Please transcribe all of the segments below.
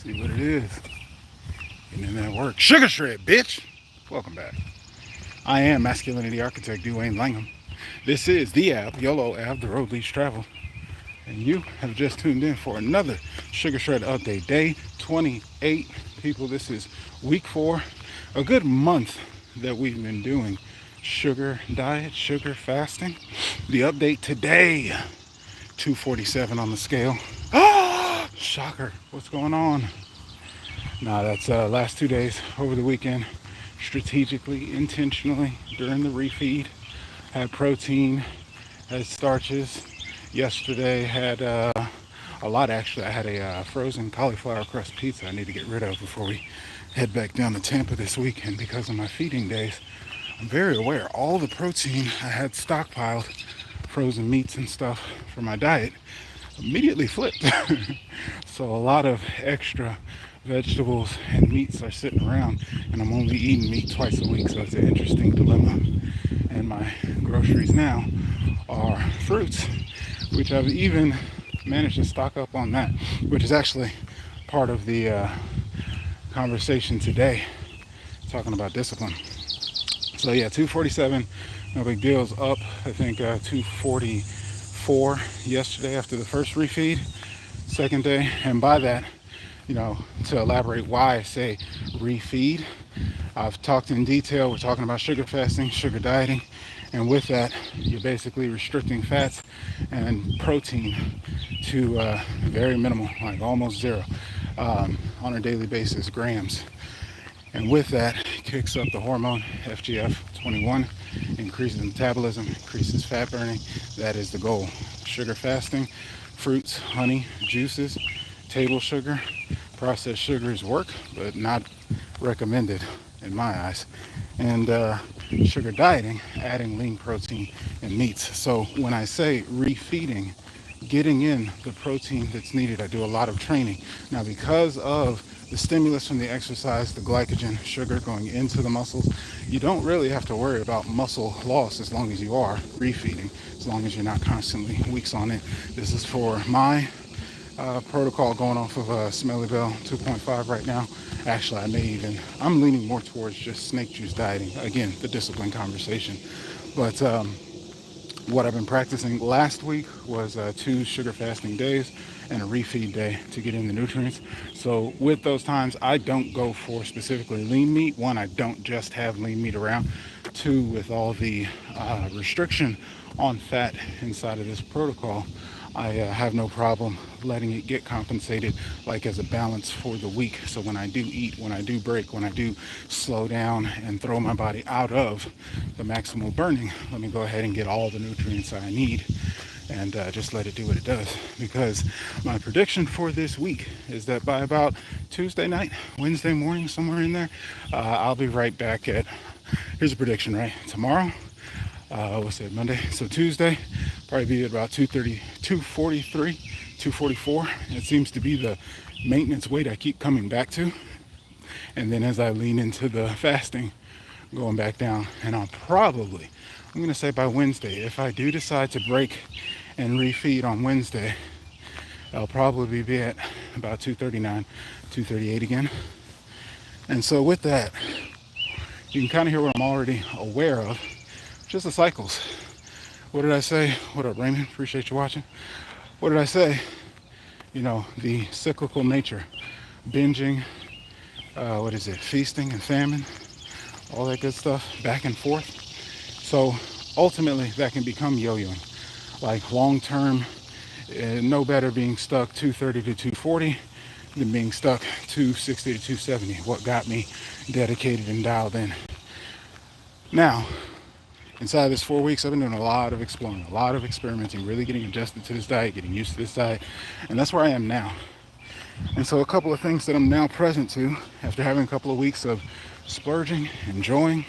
See what it is. Getting in that work. Sugar shred, bitch. Welcome back. I am masculinity architect Duwayne Langham. This is the app, Yolo Ave, the road leads travel. And you have just tuned in for another Sugar Shred update. Day 28. People, this is week 4. A good month that we've been doing sugar diet, sugar fasting. The update today, 247 on the scale. Ah, shocker. What's going on? Nah, that's last 2 days over the weekend, strategically, intentionally, during the refeed, had protein, had starches. Yesterday had a lot actually. I had a frozen cauliflower crust pizza I need to get rid of before we head back down to Tampa this weekend because of my feeding days. I'm very aware all the protein I had stockpiled, frozen meats and stuff for my diet, immediately flipped. So a lot of extra vegetables and meats are sitting around, and I'm only eating meat twice a week, so it's an interesting dilemma. And my groceries now are fruits, which I've even managed to stock up on that, which is actually part of the conversation today, talking about discipline. So yeah, 247, no big deal. Is up, I think 244 yesterday after the first refeed, second day. And by that, to elaborate why I say refeed, I've talked in detail. We're talking about sugar fasting, sugar dieting, and with that, you're basically restricting fats and protein to very minimal, like almost zero, on a daily basis, grams. And with that, it kicks up the hormone FGF21, increases metabolism, increases fat burning. That is the goal. Sugar fasting, fruits, honey, juices, table sugar, processed sugars work, but not recommended in my eyes. And sugar dieting, adding lean protein and meats. So when I say refeeding, getting in the protein that's needed, I do a lot of training. Now, because of the stimulus from the exercise, the glycogen, sugar going into the muscles, you don't really have to worry about muscle loss as long as you are refeeding, as long as you're not constantly weeks on it. This is for my protocol going off of Smelly Bell 2.5 right now. Actually, I'm leaning more towards just snake juice dieting. Again, the discipline conversation. But what I've been practicing last week was 2 sugar fasting days and a refeed day to get in the nutrients. So with those times, I don't go for specifically lean meat. One, I don't just have lean meat around. Two, with all the restriction on fat inside of this protocol, I have no problem letting it get compensated like as a balance for the week. So when I do eat, when I do break, when I do slow down and throw my body out of the maximal burning, let me go ahead and get all the nutrients I need and just let it do what it does. Because my prediction for this week is that by about Tuesday night, Wednesday morning, somewhere in there, I'll be right back at, here's a prediction, right? Tomorrow, what's it, Monday? So Tuesday, probably be at about 230, 243, 244. It seems to be the maintenance weight I keep coming back to. And then as I lean into the fasting, going back down. And I'm going to say by Wednesday, if I do decide to break and refeed on Wednesday, I'll probably be at about 239, 238 again. And so with that, you can kind of hear what I'm already aware of, just the cycles. What did I say? What up, Raymond? Appreciate you watching. What did I say? The cyclical nature, binging, feasting and famine, all that good stuff, back and forth. So ultimately, that can become yo-yoing. Like long-term, no better being stuck 230 to 240 than being stuck 260 to 270. What got me dedicated and dialed in. Now, inside of this 4 weeks, I've been doing a lot of exploring, a lot of experimenting, really getting adjusted to this diet, getting used to this diet, and that's where I am now. And so a couple of things that I'm now present to, after having a couple of weeks of splurging, enjoying,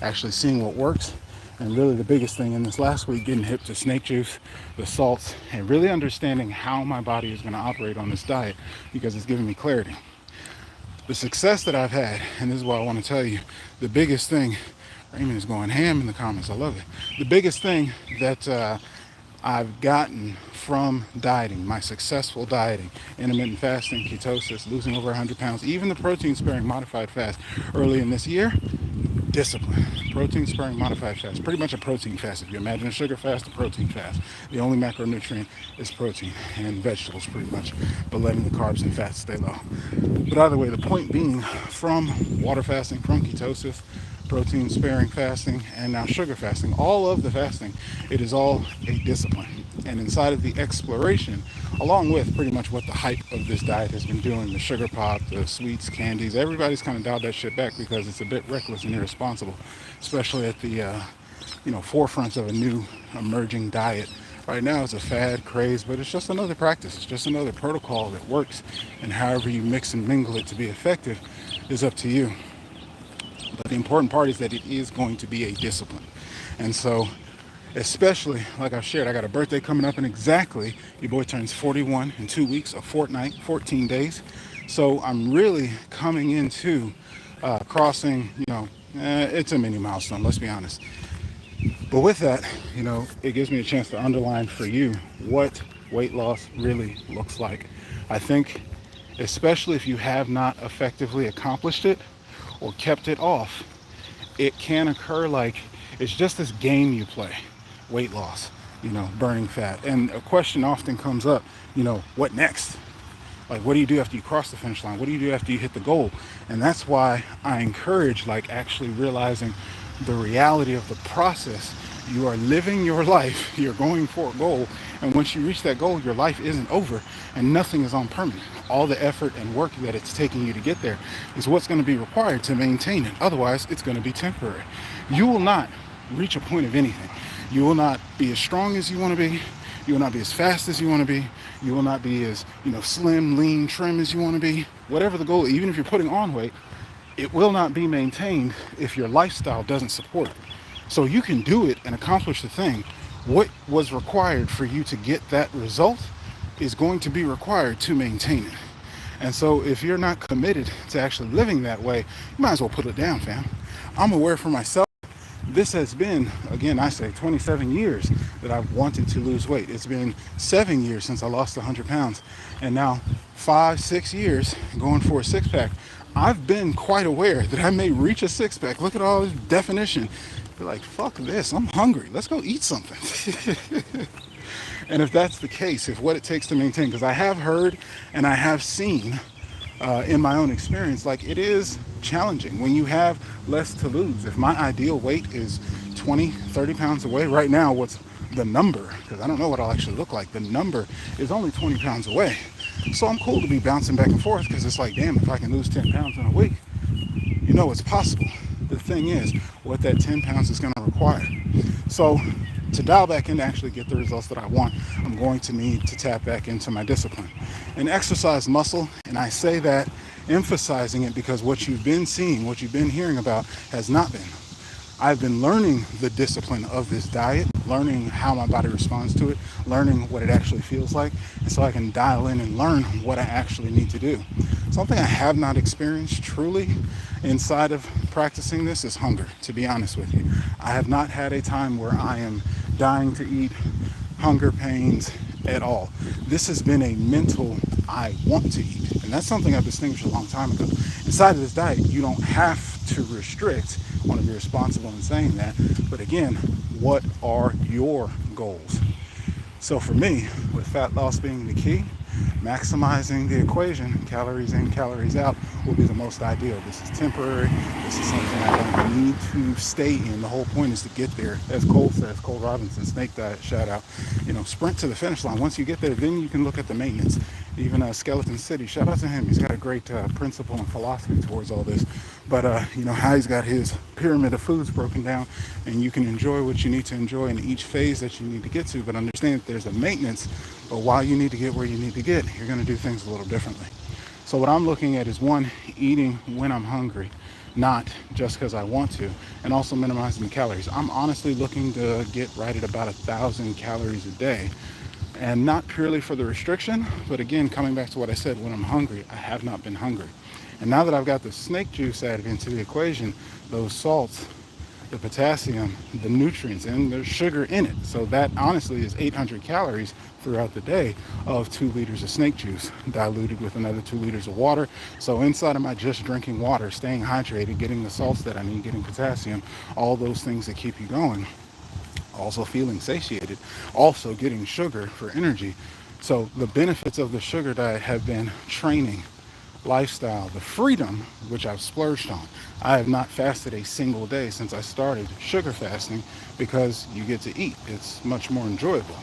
actually seeing what works, and really the biggest thing in this last week, getting hip to snake juice, the salts, and really understanding how my body is going to operate on this diet, because it's giving me clarity. The success that I've had, and this is what I want to tell you, the biggest thing, Raymond is going ham in the comments, I love it. The biggest thing that I've gotten from dieting, my successful dieting, intermittent fasting, ketosis, losing over 100 pounds, even the protein sparing modified fast early in this year. Discipline. Protein sparing modified fast. Pretty much a protein fast. If you imagine a sugar fast, a protein fast. The only macronutrient is protein, and vegetables pretty much, but letting the carbs and fats stay low. But either way, the point being, from water fasting, from ketosis, protein sparing fasting, and now sugar fasting, all of the fasting, it is all a discipline. And inside of the exploration, along with pretty much what the hype of this diet has been doing, the sugar pop, the sweets, candies, everybody's kind of dialed that shit back because it's a bit reckless and irresponsible, especially at the forefront of a new emerging diet. Right now it's a fad, craze, but it's just another practice. It's just another protocol that works, and however you mix and mingle it to be effective is up to you. But the important part is that it is going to be a discipline. And so, especially like I've shared, I got a birthday coming up, and exactly, your boy turns 41 in 2 weeks, a fortnight, 14 days. So I'm really coming into crossing, it's a mini milestone, let's be honest. But with that, it gives me a chance to underline for you what weight loss really looks like. I think, especially if you have not effectively accomplished it or kept it off, it can occur like it's just this game you play, weight loss, burning fat. And a question often comes up, what next? Like, what do you do after you cross the finish line? What do you do after you hit the goal? And that's why I encourage, actually realizing the reality of the process. You are living your life, you're going for a goal, and once you reach that goal, your life isn't over, and nothing is on permanent. All the effort and work that it's taking you to get there is what's going to be required to maintain it. Otherwise, it's going to be temporary. You will not reach a point of anything. You will not be as strong as you want to be. You will not be as fast as you want to be. You will not be as, slim, lean, trim as you want to be. Whatever the goal, even if you're putting on weight, it will not be maintained if your lifestyle doesn't support it. So you can do it and accomplish the thing. What was required for you to get that result is going to be required to maintain it. And so if you're not committed to actually living that way, you might as well put it down, fam. I'm aware for myself, this has been, again, I say 27 years that I've wanted to lose weight. It's been 7 years since I lost 100 pounds. And now 5-6 years going for a six-pack. I've been quite aware that I may reach a six-pack. Look at all this definition. Be like, fuck this, I'm hungry. Let's go eat something. And if that's the case, if what it takes to maintain, because I have heard and I have seen in my own experience, it is challenging when you have less to lose. If my ideal weight is 20-30 pounds away right now, what's the number? Because I don't know what I'll actually look like. The number is only 20 pounds away. So I'm cool to be bouncing back and forth, because it's like, damn, if I can lose 10 pounds in a week, it's possible. The thing is, what that 10 pounds is going to require. So to dial back in to actually get the results that I want, I'm going to need to tap back into my discipline and exercise muscle. And I say that emphasizing it because what you've been seeing, what you've been hearing about has not been. I've been learning the discipline of this diet, learning how my body responds to it, learning what it actually feels like, and so I can dial in and learn what I actually need to do. Something I have not experienced truly inside of practicing this is hunger, to be honest with you. I have not had a time where I am dying to eat, hunger pains at all. This has been a mental, I want to eat. And that's something I've distinguished a long time ago. Inside of this diet, you don't have to restrict. I want to be responsible in saying that. But again, what are your goals? So for me, with fat loss being the key, maximizing the equation, calories in, calories out, will be the most ideal. This is temporary. This is something I don't need to stay in. The whole point is to get there. As Cole says, Cole Robinson, Snake Diet, shout out. Sprint to the finish line. Once you get there, then you can look at the maintenance. Even Skeleton City, shout out to him. He's got a great principle and philosophy towards all this. But how he's got his pyramid of foods broken down, and you can enjoy what you need to enjoy in each phase that you need to get to. But understand that there's a maintenance. But while you need to get where you need to get, you're going to do things a little differently. So what I'm looking at is, one, eating when I'm hungry, not just because I want to, and also minimizing the calories. I'm honestly looking to get right at about 1,000 calories a day. And not purely for the restriction, but again, coming back to what I said, when I'm hungry, I have not been hungry. And now that I've got the snake juice added into the equation, those salts, the potassium, the nutrients, and there's sugar in it. So that honestly is 800 calories throughout the day of 2 liters of snake juice diluted with another 2 liters of water. So inside of my just drinking water, staying hydrated, getting the salts that I need, getting potassium, all those things that keep you going, also feeling satiated, also getting sugar for energy. So the benefits of the sugar diet have been training, lifestyle, the freedom, which I've splurged on. I have not fasted a single day since I started sugar fasting because you get to eat. It's much more enjoyable.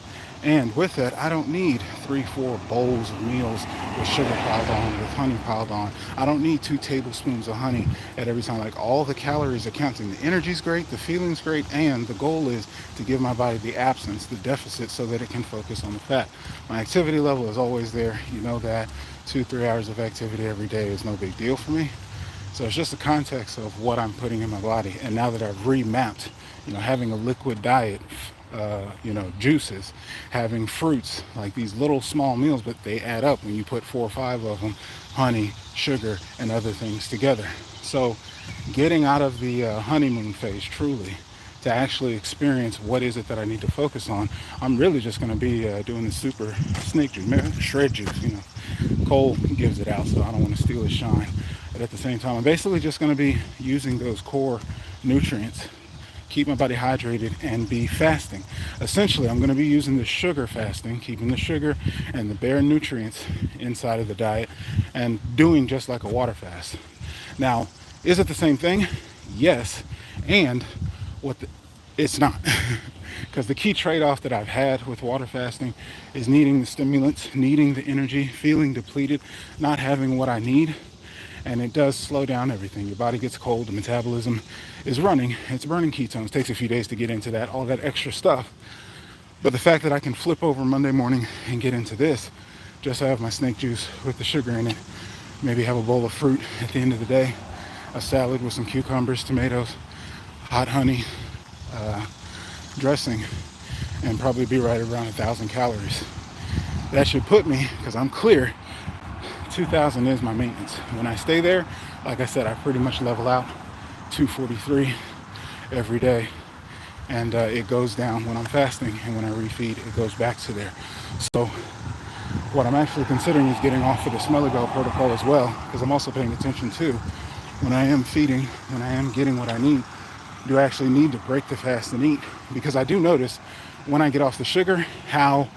And with that, I don't need 3-4 bowls of meals with sugar piled on, with honey piled on. I don't need 2 tablespoons of honey at every time. Like, all the calories are counting. The energy's great, the feeling's great, and the goal is to give my body the absence, the deficit, so that it can focus on the fat. My activity level is always there. You know that 2-3 hours of activity every day is no big deal for me. So it's just the context of what I'm putting in my body. And now that I've remapped, having a liquid diet, juices, having fruits, like these little small meals, but they add up when you put 4 or 5 of them, honey, sugar, and other things together. So getting out of the honeymoon phase, truly, to actually experience what is it that I need to focus on, I'm really just going to be doing the super snake juice, shred juice. Cole gives it out, so I don't want to steal his shine. But at the same time, I'm basically just going to be using those core nutrients, keep my body hydrated, and be fasting. Essentially, I'm going to be using the sugar fasting, keeping the sugar and the bare nutrients inside of the diet, and doing just like a water fast. Now, is it the same thing? Yes. And it's not. Because the key trade-off that I've had with water fasting is needing the stimulants, needing the energy, feeling depleted, not having what I need. And it does slow down everything. Your body gets cold, the metabolism is running, it's burning ketones. It takes a few days to get into that, all that extra stuff. But the fact that I can flip over Monday morning and get into this, just have my snake juice with the sugar in it, maybe have a bowl of fruit at the end of the day, a salad with some cucumbers, tomatoes, hot honey, dressing, and probably be right around 1,000 calories. That should put me, because I'm clear, 2,000 is my maintenance. When I stay there, like I said, I pretty much level out 243 every day, and it goes down when I'm fasting, and when I refeed, it goes back to there. So what I'm actually considering is getting off of the Smelly Bell protocol as well, because I'm also paying attention to when I am feeding, when I am getting what I need, do I actually need to break the fast and eat? Because I do notice when I get off the sugar, how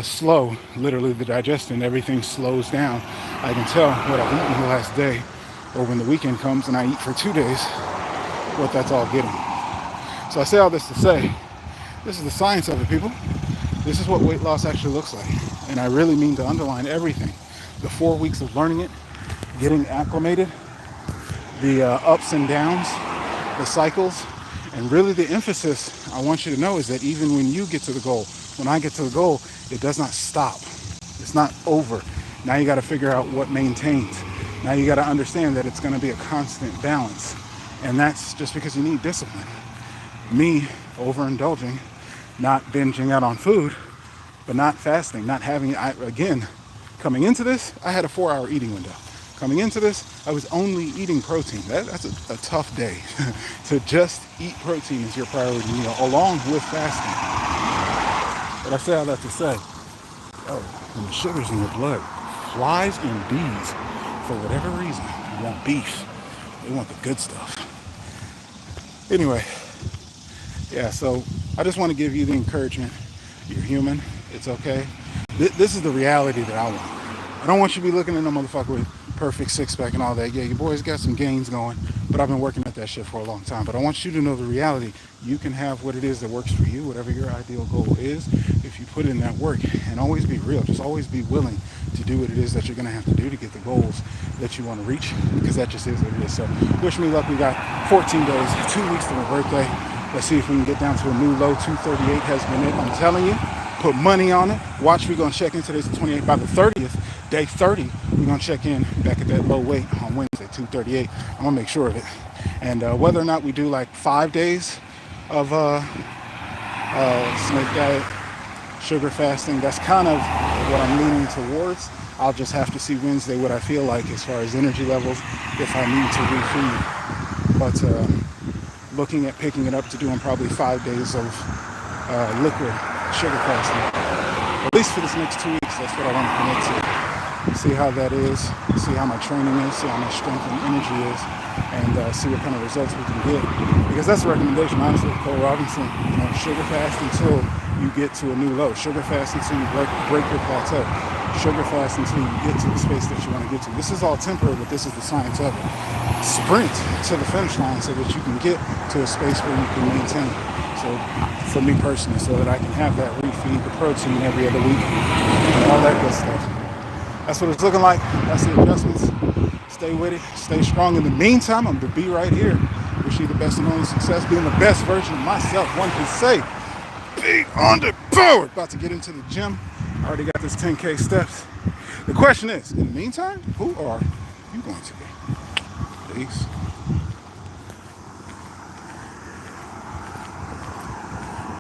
slow, literally, the digestion, everything slows down. I can tell what I've eaten the last day, or when the weekend comes and I eat for 2 days, what that's all getting. So I say all this to say, this is the science of it, people. This is what weight loss actually looks like. And I really mean to underline everything. The 4 weeks of learning it, getting acclimated, the ups and downs, the cycles, and really the emphasis I want you to know is that even when you get to the goal, when I get to the goal, it does not stop. It's not over. Now you got to figure out what maintains. Now you got to understand that it's going to be a constant balance. And that's just because you need discipline. Me overindulging, not binging out on food, but not fasting, not having, again, coming into this, I had a 4-hour eating window. Coming into this, I was only eating protein. That's a tough day. To just eat protein is your priority meal, along with fasting. But I say all that to say, when the sugar's in your blood, flies and bees, for whatever reason, want beef. They want the good stuff. Anyway, yeah, so I just want to give you the encouragement. You're human. It's okay. This is the reality that I want. I don't want you to be looking at no motherfucker with perfect six-pack and all that. Yeah, your boy's got some gains going, but I've been working at that shit for a long time. But I want you to know the reality. You can have what it is that works for you, whatever your ideal goal is, if you put in that work. And always be real. Just always be willing to do what it is that you're going to have to do to get the goals that you want to reach, because that just is what it is. So wish me luck. We got 14 days, 2 weeks to my birthday. Let's see if we can get down to a new low. 238 has been it. I'm telling you, put money on it. Watch, we're going to check in. Today's the 28th. By the 30th, day 30, we're going to check in back at that low weight on Wednesday, 238. I'm going to make sure of it. And whether or not we do like 5 days of snake diet, sugar fasting, that's kind of what I'm leaning towards. I'll just have to see Wednesday what I feel like as far as energy levels, if I need to refeed. But looking at picking it up to doing probably 5 days of liquid sugar fasting. At least for this next 2 weeks, that's what I want to commit to. See how that is, see how my training is, see how my strength and energy is, and see what kind of results we can get. Because that's the recommendation, honestly, of Cole Robinson. Sugar fast until you get to a new low. Sugar fast until you break your plateau. Sugar fast until you get to the space that you want to get to. This is all temporary, but this is the science of it. Sprint to the finish line so that you can get to a space where you can maintain. So for me personally, so that I can have that refeed, the protein every other week, and all that good stuff. That's what it's looking like. That's the adjustments. Stay with it. Stay strong. In the meantime, I'm going to be right here. Wish you the best and only success. Being the best version of myself, one can say. Be underpowered. About to get into the gym. I already got this 10K steps. The question is, in the meantime, who are you going to be? Peace.